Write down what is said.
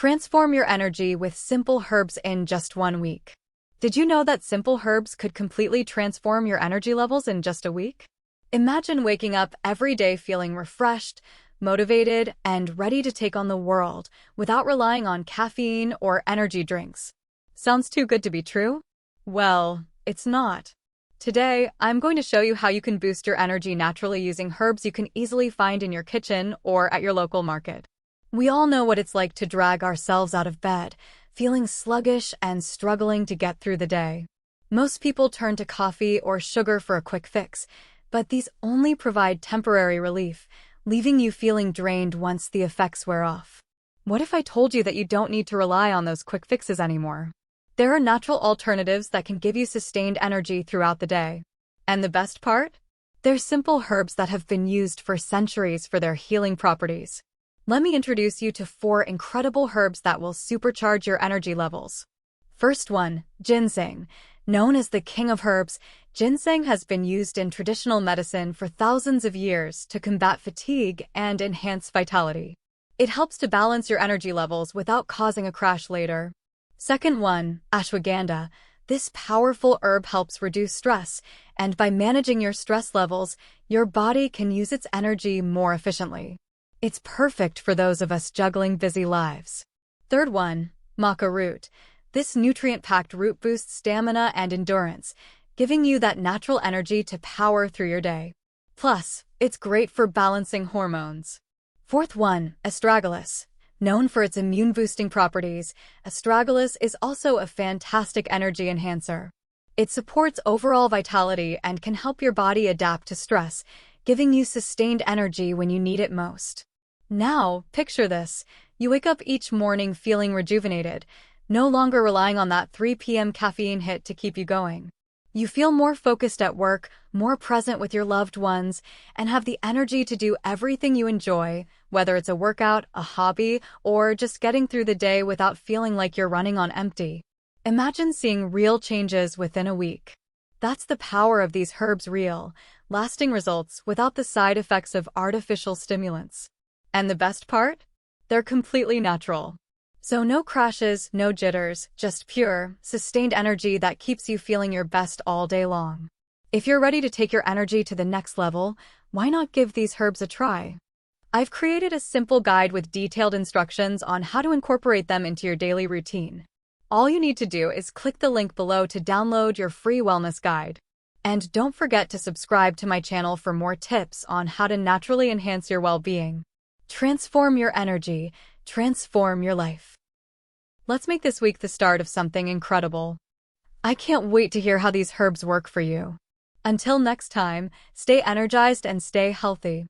Transform your energy with simple herbs in just 1 week. Did you know that simple herbs could completely transform your energy levels in just a week? Imagine waking up every day feeling refreshed, motivated, and ready to take on the world without relying on caffeine or energy drinks. Sounds too good to be true? Well, it's not. Today, I'm going to show you how you can boost your energy naturally using herbs you can easily find in your kitchen or at your local market. We all know what it's like to drag ourselves out of bed, feeling sluggish and struggling to get through the day. Most people turn to coffee or sugar for a quick fix, but these only provide temporary relief, leaving you feeling drained once the effects wear off. What if I told you that you don't need to rely on those quick fixes anymore? There are natural alternatives that can give you sustained energy throughout the day. And the best part? They're simple herbs that have been used for centuries for their healing properties. Let me introduce you to 4 incredible herbs that will supercharge your energy levels. First one, ginseng. Known as the king of herbs, ginseng has been used in traditional medicine for thousands of years to combat fatigue and enhance vitality. It helps to balance your energy levels without causing a crash later. Second one, ashwagandha. This powerful herb helps reduce stress, and by managing your stress levels, your body can use its energy more efficiently. It's perfect for those of us juggling busy lives. Third one, maca root. This nutrient-packed root boosts stamina and endurance, giving you that natural energy to power through your day. Plus, it's great for balancing hormones. Fourth one, astragalus. Known for its immune-boosting properties, astragalus is also a fantastic energy enhancer. It supports overall vitality and can help your body adapt to stress, giving you sustained energy when you need it most. Now, picture this. You wake up each morning feeling rejuvenated, no longer relying on that 3 p.m. caffeine hit to keep you going. You feel more focused at work, more present with your loved ones, and have the energy to do everything you enjoy, whether it's a workout, a hobby, or just getting through the day without feeling like you're running on empty. Imagine seeing real changes within a week. That's the power of these herbs, real, lasting results without the side effects of artificial stimulants. And the best part? They're completely natural. So no crashes, no jitters, just pure, sustained energy that keeps you feeling your best all day long. If you're ready to take your energy to the next level, why not give these herbs a try? I've created a simple guide with detailed instructions on how to incorporate them into your daily routine. All you need to do is click the link below to download your free wellness guide. And don't forget to subscribe to my channel for more tips on how to naturally enhance your well-being. Transform your energy, transform your life. Let's make this week the start of something incredible. I can't wait to hear how these herbs work for you. Until next time, stay energized and stay healthy.